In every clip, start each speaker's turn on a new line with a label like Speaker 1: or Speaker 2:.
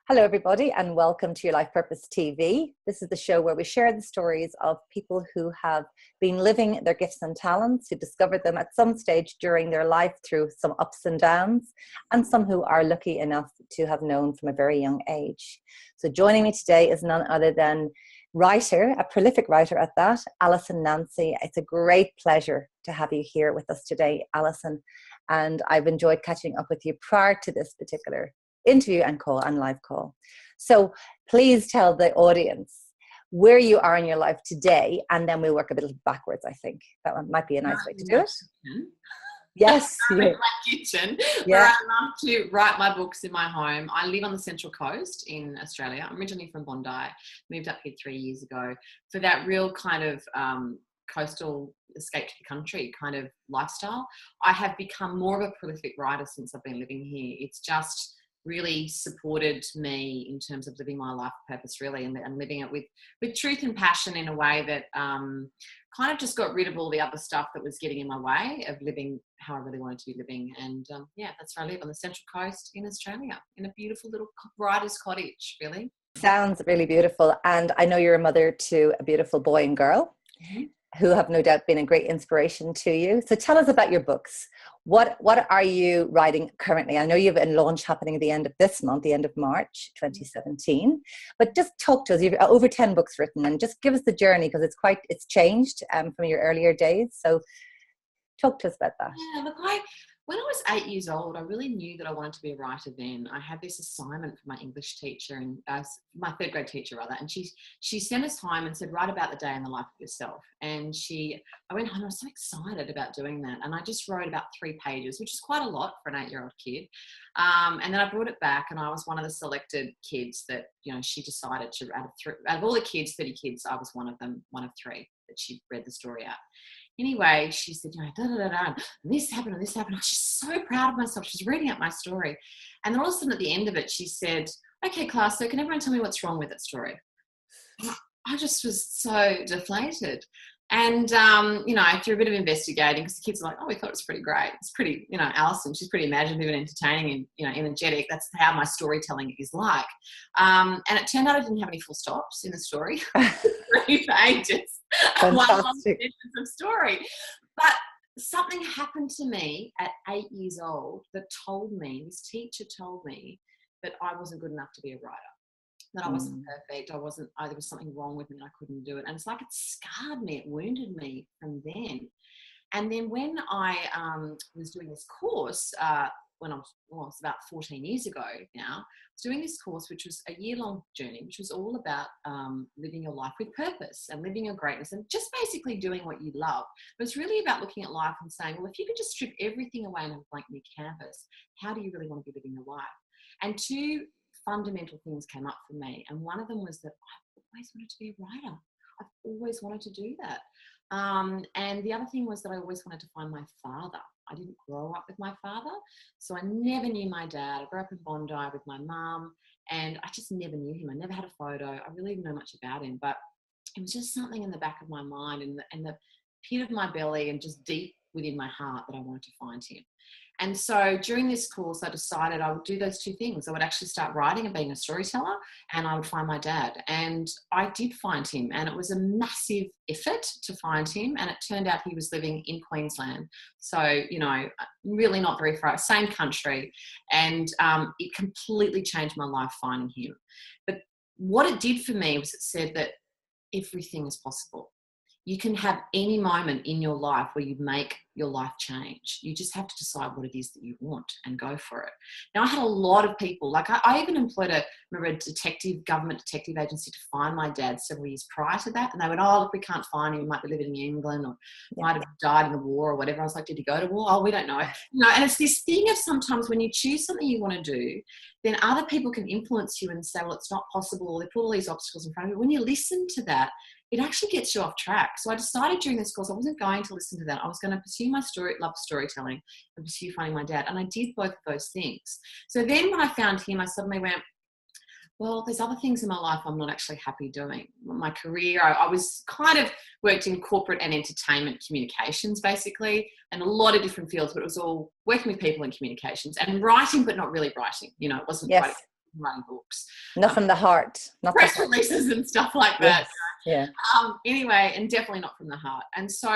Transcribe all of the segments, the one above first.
Speaker 1: Hello, everybody, and welcome to Your Life Purpose TV. This is the show where we share the stories of people who have been living their gifts and talents, who discovered them at some stage during their life through some ups and downs, and some who are lucky enough to have known from a very young age. So joining me today is none other than writer, a prolific writer at that, Alison Nancye. It's a great pleasure to have you here with us today, Alison, and I've enjoyed catching up with you prior to this particular interview and live call. So please tell the audience where you are in your life today, and then we'll work a bit backwards. I think that one might be a nice way to do it. Yes.
Speaker 2: I'm in my kitchen where I love to write my books in my home. I live on the Central Coast in Australia. I'm originally from Bondi, moved up here 3 years ago for that real kind of coastal escape to the country kind of lifestyle. I have become more of a prolific writer since I've been living here. It's just really supported me in terms of living my life purpose, really, and living it with truth and passion in a way that kind of just got rid of all the other stuff that was getting in my way of living how I really wanted to be living. And that's where I live, on the Central Coast in Australia, in a beautiful little writer's cottage, really.
Speaker 1: Sounds really beautiful. And I know you're a mother to a beautiful boy and girl who have no doubt been a great inspiration to you. So tell us about your books. What are you writing currently? I know you have a launch happening at the end of this month, the end of March 2017. But just talk to us. You've over 10 books written, and just give us the journey, because it's changed from your earlier days. So talk to us about that.
Speaker 2: Yeah, look, when I was 8 years old, I really knew that I wanted to be a writer then. I had this assignment from my English teacher, and my third grade teacher rather, and she sent us home and said, write about the day in the life of yourself. And I went home, I was so excited about doing that. And I just wrote about 3 pages, which is quite a lot for an 8-year-old kid. And then I brought it back, and I was one of the selected kids that, she decided to, out of all the kids, 30 kids, I was one of 3 that she read the story out. Anyway, she said, and this happened and this happened. I was just so proud of myself. She was reading out my story. And then all of a sudden at the end of it, she said, okay, class, so can everyone tell me what's wrong with that story? And I just was so deflated. And, through a bit of investigating, because the kids are like, oh, we thought it was pretty great. It's pretty, Alison, she's pretty imaginative and entertaining and, energetic. That's how my storytelling is like. And it turned out I didn't have any full stops in the story. 3 pages. One long sentence of story. But something happened to me at 8 years old that this teacher told me that I wasn't good enough to be a writer. That I wasn't perfect. There was something wrong with me and I couldn't do it. And it's like it scarred me, it wounded me from then. And then when I was doing this course, when I was about 14 years ago now, I was doing this course, which was a year-long journey, which was all about living your life with purpose and living your greatness and just basically doing what you love. It was really about looking at life and saying, well, if you could just strip everything away and have a blank new canvas, how do you really want to be living your life? And 2 fundamental things came up for me, and one of them was that I've always wanted to be a writer. I've always wanted to do that. And the other thing was that I always wanted to find my father. I didn't grow up with my father, so I never knew my dad. I grew up in Bondi with my mum, and I just never knew him. I never had a photo. I really didn't know much about him, but it was just something in the back of my mind and the pit of my belly and just deep within my heart that I wanted to find him. And so during this course, I decided I would do those 2 things. I would actually start writing and being a storyteller, and I would find my dad. And I did find him, and it was a massive effort to find him. And it turned out he was living in Queensland. So, really not very far, same country. And it completely changed my life finding him. But what it did for me was it said that everything is possible. You can have any moment in your life where you make your life change. You just have to decide what it is that you want and go for it. Now, I had a lot of people, like I even employed a government detective agency to find my dad several years prior to that. And they went, oh, look, we can't find him. He might be living in England, or might have died in the war or whatever. I was like, did he go to war? Oh, we don't know. And it's this thing of sometimes when you choose something you want to do, then other people can influence you and say, well, it's not possible. Or they put all these obstacles in front of you. When you listen to that, it actually gets you off track. So I decided during this course I wasn't going to listen to that. I was going to pursue my love storytelling and pursue finding my dad. And I did both of those things. So then when I found him, I suddenly went, well, there's other things in my life I'm not actually happy doing. My career, I was kind of worked in corporate and entertainment communications, basically, and a lot of different fields, but it was all working with people in communications and writing, but not really writing. You know, it wasn't writing from writing books.
Speaker 1: Not from the heart. Not
Speaker 2: press releases and stuff like that.
Speaker 1: Yes. Yeah.
Speaker 2: Anyway, and definitely not from the heart. And so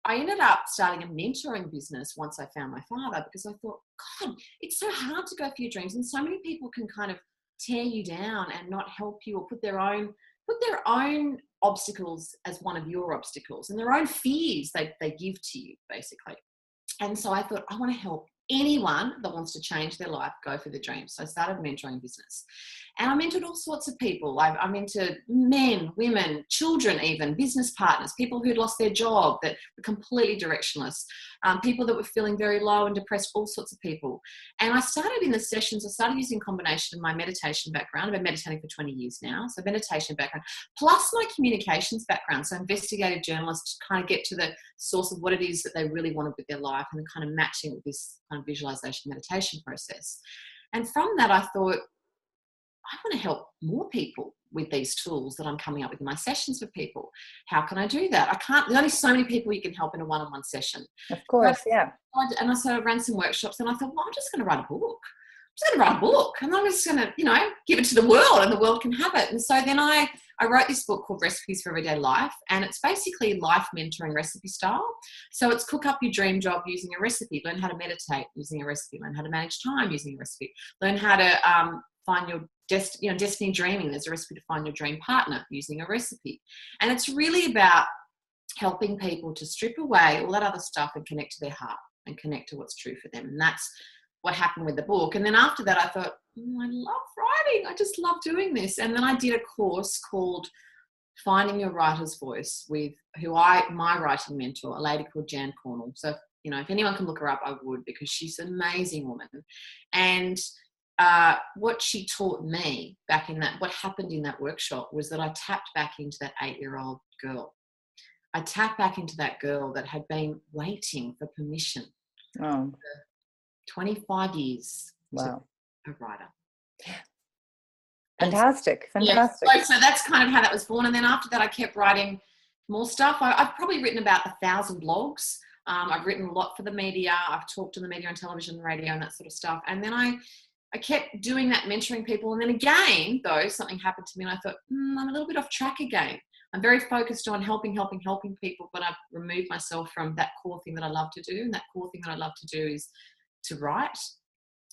Speaker 2: I ended up starting a mentoring business once I found my father, because I thought, God, it's so hard to go for your dreams, and so many people can kind of tear you down and not help you, or put their own obstacles as one of your obstacles, and their own fears they give to you, basically. And so I thought, I want to help anyone that wants to change their life go for their dreams. So I started a mentoring business, and I mentored all sorts of people. I mentored men, women, children, even business partners, people who'd lost their job that were completely directionless, people that were feeling very low and depressed, all sorts of people. And I started in the sessions, I started using a combination of my meditation background. I've been meditating for 20 years now. So meditation background, plus my communications background. So investigative journalist, to kind of get to the source of what it is that they really wanted with their life, and then kind of matching with this kind of visualization meditation process. And from that, I thought, I want to help more people with these tools that I'm coming up with in my sessions for people. How can I do that? I can't, there's only so many people you can help in a one-on-one session.
Speaker 1: Of course, yeah.
Speaker 2: And I sort of ran some workshops, and I thought, well, I'm just going to write a book. I'm just going to write a book, and I'm just going to, give it to the world, and the world can have it. And so then I wrote this book called Recipes for Everyday Life, and it's basically life mentoring recipe style. So it's cook up your dream job using a recipe, learn how to meditate using a recipe, learn how to manage time using a recipe, learn how to find your destiny dreaming. There's a recipe to find your dream partner using a recipe. And it's really about helping people to strip away all that other stuff and connect to their heart and connect to what's true for them. And that's what happened with the book. And then after that, I thought, I love writing. I just love doing this. And then I did a course called Finding Your Writer's Voice with my writing mentor, a lady called Jan Cornell. So, if anyone can look her up, I would, because she's an amazing woman. And what she taught me what happened in that workshop was that I tapped back into that 8-year-old girl. I tapped back into that girl that had been waiting for permission for 25 years
Speaker 1: wow.
Speaker 2: to be a writer.
Speaker 1: Fantastic.
Speaker 2: Yeah, so that's kind of how that was born. And then after that, I kept writing more stuff. I've probably written about 1,000 blogs. I've written a lot for the media. I've talked to the media on television, radio, and that sort of stuff. And then I kept doing that, mentoring people. And then again, though, something happened to me, and I thought, I'm a little bit off track again. I'm very focused on helping people, but I've removed myself from that core thing that I love to do. And that core thing that I love to do is to write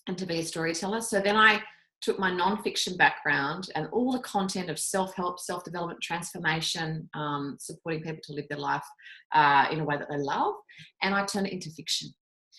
Speaker 2: and to be a storyteller. So then I took my non-fiction background and all the content of self-help, self-development, transformation, supporting people to live their life in a way that they love, and I turned it into fiction.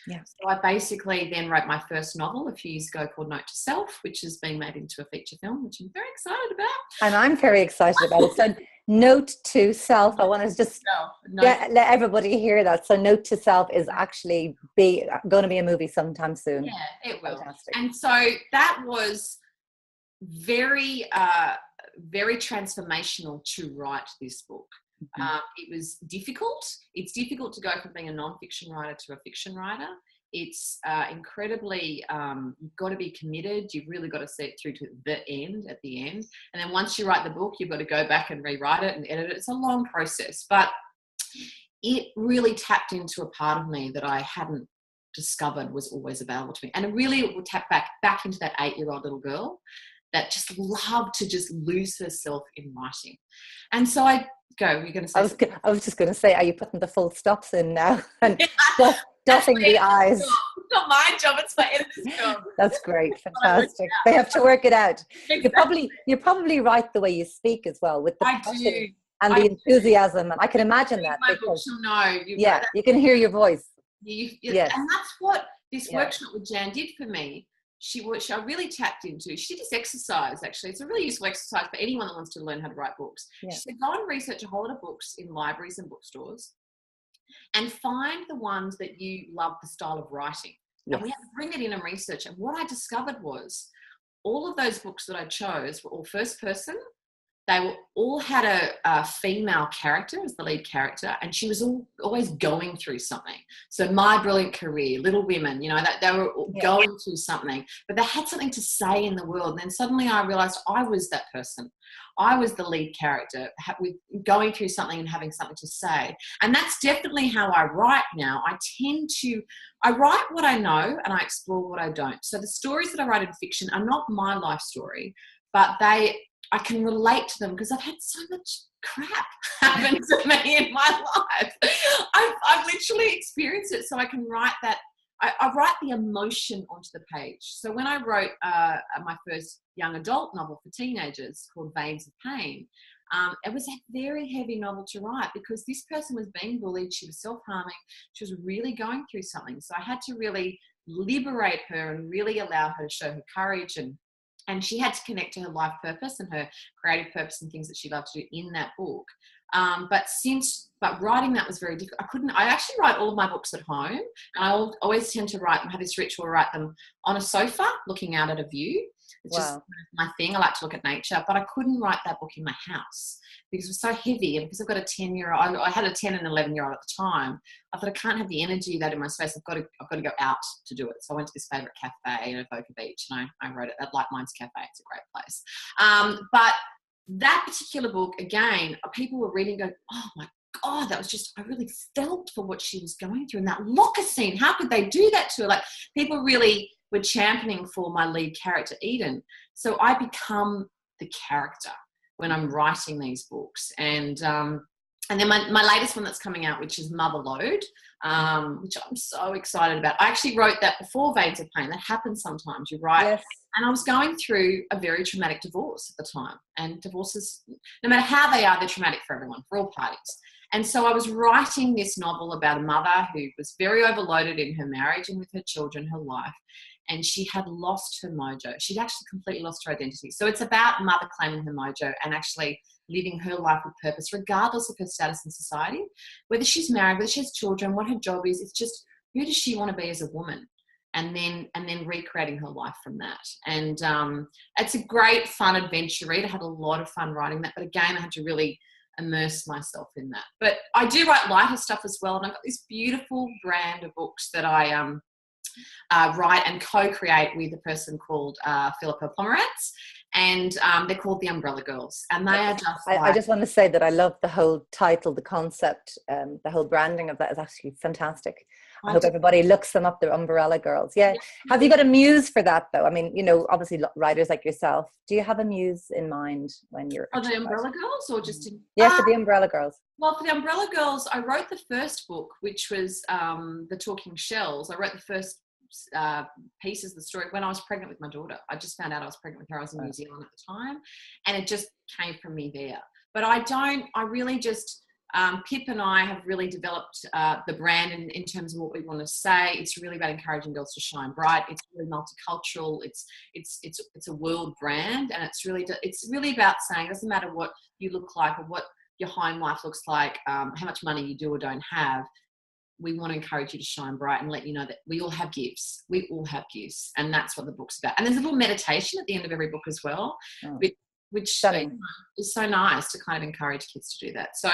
Speaker 1: Yeah.
Speaker 2: So I basically then wrote my first novel a few years ago called Note to Self, which has been made into a feature film, which I'm very excited about.
Speaker 1: And I'm very excited about it. So Note to Self, I want to just let everybody hear that. So Note to Self is actually going to be a movie sometime soon.
Speaker 2: Yeah, it will.
Speaker 1: Fantastic.
Speaker 2: And so that was very, very transformational to write this book. It was difficult. It's difficult to go from being a non-fiction writer to a fiction writer. It's incredibly, you've got to be committed. You've really got to see it through to the end, at the end. And then once you write the book, you've got to go back and rewrite it and edit it. It's a long process, but it really tapped into a part of me that I hadn't discovered was always available to me. And it really would tap back into that 8-year-old little girl that just loved to just lose herself in writing. And so you're going to say
Speaker 1: I was just going to say, are you putting the full stops in now and dotting the I's?
Speaker 2: It's not my job, it's my editor's job.
Speaker 1: That's great, fantastic. They have to work it out.
Speaker 2: Exactly.
Speaker 1: You probably write the way you speak as well, with the passion and the enthusiasm. And I can imagine that.
Speaker 2: Because, you'll know.
Speaker 1: You can hear your voice.
Speaker 2: Yes. And that's what this workshop with Jan did for me. I really tapped into. She did this exercise, actually. It's a really useful exercise for anyone that wants to learn how to write books. Yeah. She said, go and research a whole lot of books in libraries and bookstores and find the ones that you love the style of writing. Yes. And we had to bring it in and research. And what I discovered was all of those books that I chose were all first person. They all had a female character as the lead character, and she was always going through something. So My Brilliant Career, Little Women, that they were going through something, but they had something to say in the world. And then suddenly I realized I was that person. I was the lead character with going through something and having something to say. And that's definitely how I write now. I write what I know and I explore what I don't. So the stories that I write in fiction are not my life story, but I can relate to them because I've had so much crap happen to me in my life. I've literally experienced it, so I can write that. I write the emotion onto the page. So when I wrote my first young adult novel for teenagers called Veins of Pain, it was a very heavy novel to write because this person was being bullied, she was self-harming, she was really going through something. So I had to really liberate her and really allow her to show her courage, and she had to connect to her life purpose and her creative purpose and things that she loved to do in that book. But writing that was very difficult. I actually write all of my books at home, and I always tend to have this ritual, write them on a sofa looking out at a view. It's just my thing. I like to look at nature, but I couldn't write that book in my house because it was so heavy. And because I've got a 10-year-old, I had a 10 and 11-year-old at the time. I thought I can't have the energy of that in my space. I've got to go out to do it. So I went to this favourite cafe in Avoca Beach, and I wrote it at Like Minds Cafe. It's a great place. But that particular book, again, people were reading and going, oh my God, that was just, I really felt for what she was going through. And that locker scene, how could they do that to her? Like, people really were championing for my lead character, Eden. So I become the character when I'm writing these books. And then my latest one that's coming out, which is Mother Load, which I'm so excited about. I actually wrote that before Veins of Pain. That happens sometimes, you write. Yes. And I was going through a very traumatic divorce at the time. And divorces, no matter how they are, they're traumatic for everyone, for all parties. And so I was writing this novel about a mother who was very overloaded in her marriage and with her children, her life. And she had lost her mojo. She'd actually completely lost her identity. So it's about a mother claiming her mojo and actually living her life with purpose, regardless of her status in society, whether she's married, whether she has children, what her job is. It's just, who does she want to be as a woman? And then recreating her life from that. And it's a great, fun adventure read. I had a lot of fun writing that. But again, I had to really immerse myself in that. But I do write lighter stuff as well. And I've got this beautiful brand of books that I write and co-create with a person called Philippa Pomerantz. And they're called The Umbrella Girls. And they are just
Speaker 1: I just want to say that I love the whole title, the concept, the whole branding of that is actually fantastic. I hope everybody looks them up, the Umbrella Girls. Yeah. Have you got a muse for that, though? I mean, obviously writers like yourself. Do you have a muse in mind when you're...
Speaker 2: For the Umbrella Girls or just...
Speaker 1: Yeah, for the Umbrella Girls.
Speaker 2: Well, for the Umbrella Girls, I wrote the first book, which was The Talking Shells. I wrote the first pieces of the story when I was pregnant with my daughter. I just found out I was pregnant with her. I was in New Zealand at the time, and it just came from me there. But Pip and I have really developed the brand in terms of what we want to say. It's really about encouraging girls to shine bright. It's really multicultural. It's a world brand, and it's really about saying it doesn't matter what you look like or what your home life looks like, how much money you do or don't have. We want to encourage you to shine bright and let you know that we all have gifts. We all have gifts, and that's what the book's about. And there's a little meditation at the end of every book as well, which is so nice to kind of encourage kids to do that. So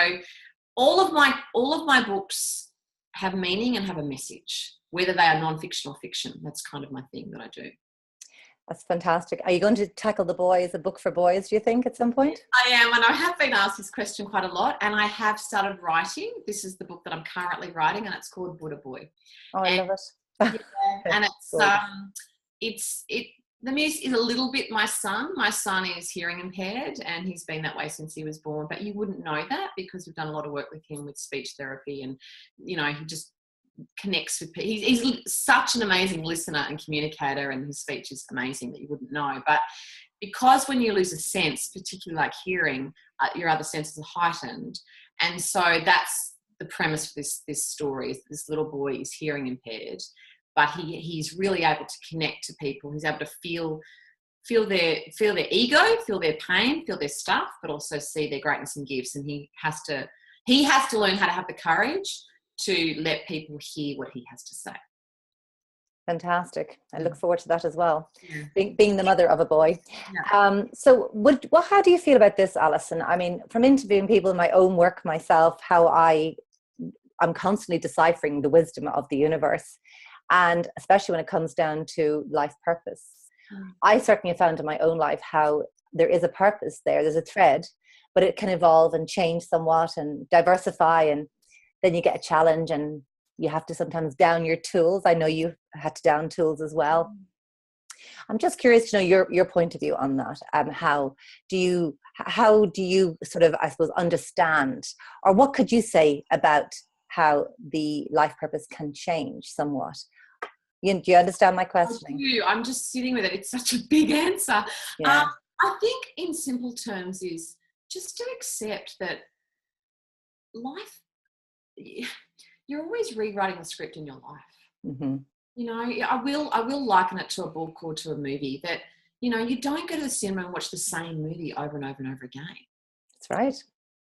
Speaker 2: all of my books have meaning and have a message, whether they are non-fiction or fiction. That's kind of my thing that I do.
Speaker 1: That's fantastic. Are you going to tackle the boys, a book for boys, do you think, at some point?
Speaker 2: I am, and I have been asked this question quite a lot, and I have started writing. This is the book that I'm currently writing, and it's called Buddha Boy.
Speaker 1: Oh, I love it.
Speaker 2: Yeah, and the muse is a little bit my son. My son is hearing impaired, and he's been that way since he was born, but you wouldn't know that because we've done a lot of work with him with speech therapy, and, he just connects with people. He's such an amazing listener and communicator, and his speech is amazing that you wouldn't know. But because when you lose a sense, particularly like hearing, your other senses are heightened. And so that's the premise for this story. Is this little boy is hearing impaired, but he's really able to connect to people. He's able to feel their ego, feel their pain, feel their stuff, but also see their greatness and gifts. And he has to learn how to have the courage to let people hear what he has to say.
Speaker 1: Fantastic. I look forward to that as well. Yeah. Being the mother of a boy. Yeah. How do you feel about this, Alison? I mean, from interviewing people in my own work myself, how I'm constantly deciphering the wisdom of the universe, and especially when it comes down to life purpose. I certainly have found in my own life how there is a purpose there, there's a thread, but it can evolve and change somewhat and diversify, and then you get a challenge and you have to sometimes down your tools. I know you had to down tools as well. I'm just curious to know your point of view on that. How do you sort of, I suppose, understand, or what could you say about how the life purpose can change somewhat? Do you understand my question?
Speaker 2: I'm just sitting with it. It's such a big answer.
Speaker 1: Yeah.
Speaker 2: I think in simple terms is just to accept that life, you're always rewriting the script in your life.
Speaker 1: Mm-hmm.
Speaker 2: You know, I will liken it to a book or to a movie that, you know, you don't go to the cinema and watch the same movie over and over and over again.
Speaker 1: That's right.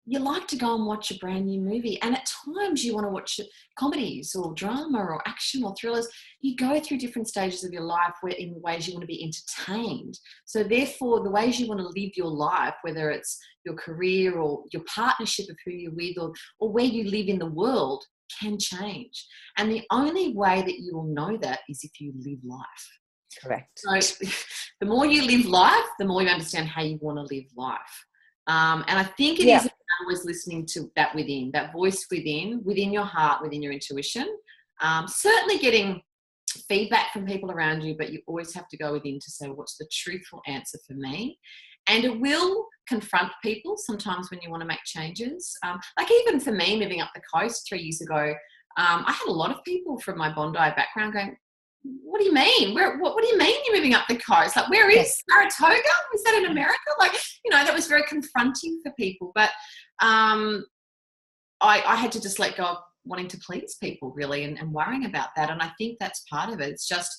Speaker 2: You like to go and watch a brand new movie. And at times you want to watch comedies or drama or action or thrillers. You go through different stages of your life where in ways you want to be entertained. So therefore, the ways you want to live your life, whether it's your career or your partnership of who you're with or where you live in the world, can change. And the only way that you will know that is if you live life.
Speaker 1: Correct.
Speaker 2: So the more you live life, the more you understand how you want to live life. And I think it is always listening to that within, that voice within your heart, within your intuition. Certainly getting feedback from people around you, but you always have to go within to say, what's the truthful answer for me? And it will confront people sometimes when you want to make changes. Like even for me, moving up the coast 3 years ago, I had a lot of people from my Bondi background going, what do you mean? What do you mean you're moving up the coast? Like, where is Saratoga? Is that in America? Like, you know, that was very confronting for people. But I had to just let go of wanting to please people, really, and worrying about that. And I think that's part of it. It's just,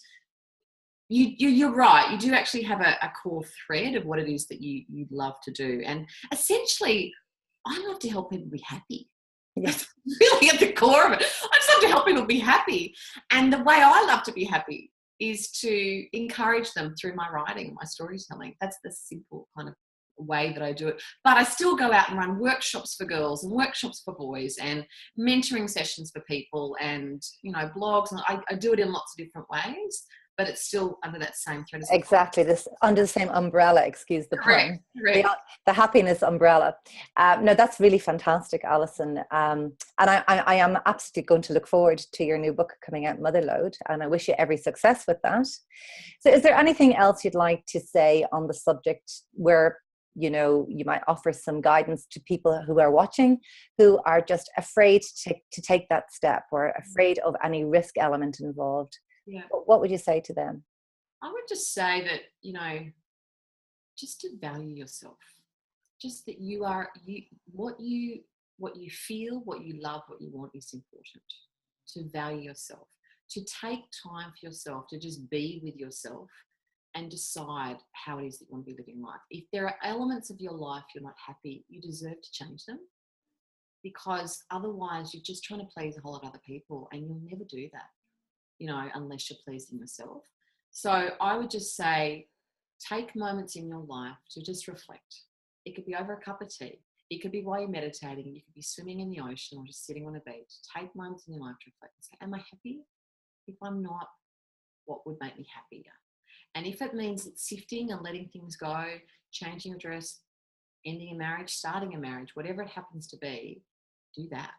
Speaker 2: you're right. You do actually have a core thread of what it is that you love to do. And essentially, I love to help people be happy. That's really at the core of it. I just love to help people be happy. And the way I love to be happy is to encourage them through my writing, my storytelling. That's the simple kind of way that I do it. But I still go out and run workshops for girls and workshops for boys and mentoring sessions for people and, you know, blogs. And I do it in lots of different ways, but it's still under that same thread.
Speaker 1: Exactly, this under the same umbrella, excuse the pun.
Speaker 2: Correct.
Speaker 1: The happiness umbrella. No, that's really fantastic, Alison. And I am absolutely going to look forward to your new book coming out, Motherload, and I wish you every success with that. So is there anything else you'd like to say on the subject where, you know, you might offer some guidance to people who are watching, who are just afraid to take that step or afraid of any risk element involved?
Speaker 2: Yeah.
Speaker 1: What would you say to them?
Speaker 2: I would just say that, you know, just to value yourself, just that you are, what you feel, what you love, what you want is important. To value yourself, to take time for yourself, to just be with yourself and decide how it is that you want to be living life. If there are elements of your life you're not happy, you deserve to change them, because otherwise you're just trying to please a whole lot of other people, and you'll never do that, you know, unless you're pleasing yourself. So I would just say, take moments in your life to just reflect. It could be over a cup of tea. It could be while you're meditating. You could be swimming in the ocean or just sitting on a beach. Take moments in your life to reflect and say, am I happy? If I'm not, what would make me happier? And if it means it's sifting and letting things go, changing your dress, ending a marriage, starting a marriage, whatever it happens to be, do that.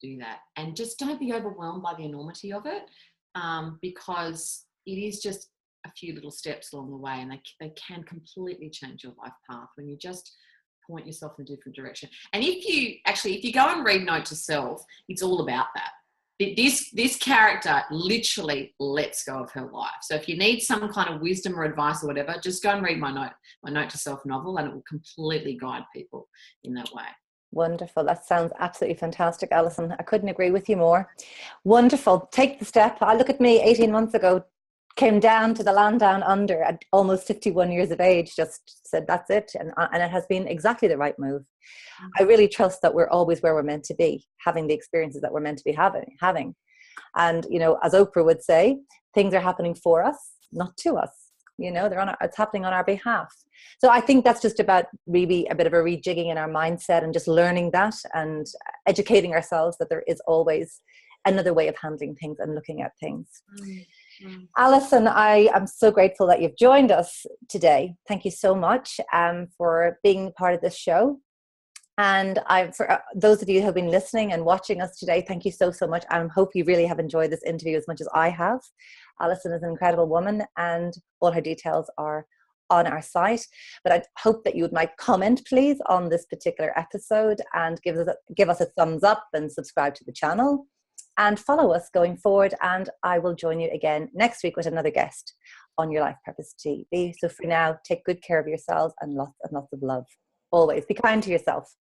Speaker 2: Do that. And just don't be overwhelmed by the enormity of it, because it is just a few little steps along the way, and they can completely change your life path when you just point yourself in a different direction. And if you go and read Note to Self, it's all about that. This character literally lets go of her life. So if you need some kind of wisdom or advice or whatever, just go and read my Note to Self novel, and it will completely guide people in that way.
Speaker 1: Wonderful. That sounds absolutely fantastic, Alison. I couldn't agree with you more. Wonderful. Take the step. Look at me 18 months ago, came down to the land down under at almost 51 years of age, just said, that's it. And it has been exactly the right move. I really trust that we're always where we're meant to be, having the experiences that we're meant to be having. And, you know, as Oprah would say, things are happening for us, not to us. You know, it's happening on our behalf. So I think that's just about really a bit of a rejigging in our mindset and just learning that and educating ourselves that there is always another way of handling things and looking at things. Alison, I am so grateful that you've joined us today. Thank you so much for being part of this show. And for those of you who have been listening and watching us today, thank you so much. I hope you really have enjoyed this interview as much as I have. Alison is an incredible woman, and all her details are on our site. But I hope that you might comment, please, on this particular episode and give us a thumbs up and subscribe to the channel and follow us going forward. And I will join you again next week with another guest on Your Life Purpose TV. So for now, take good care of yourselves and lots of love. Always be kind to yourself.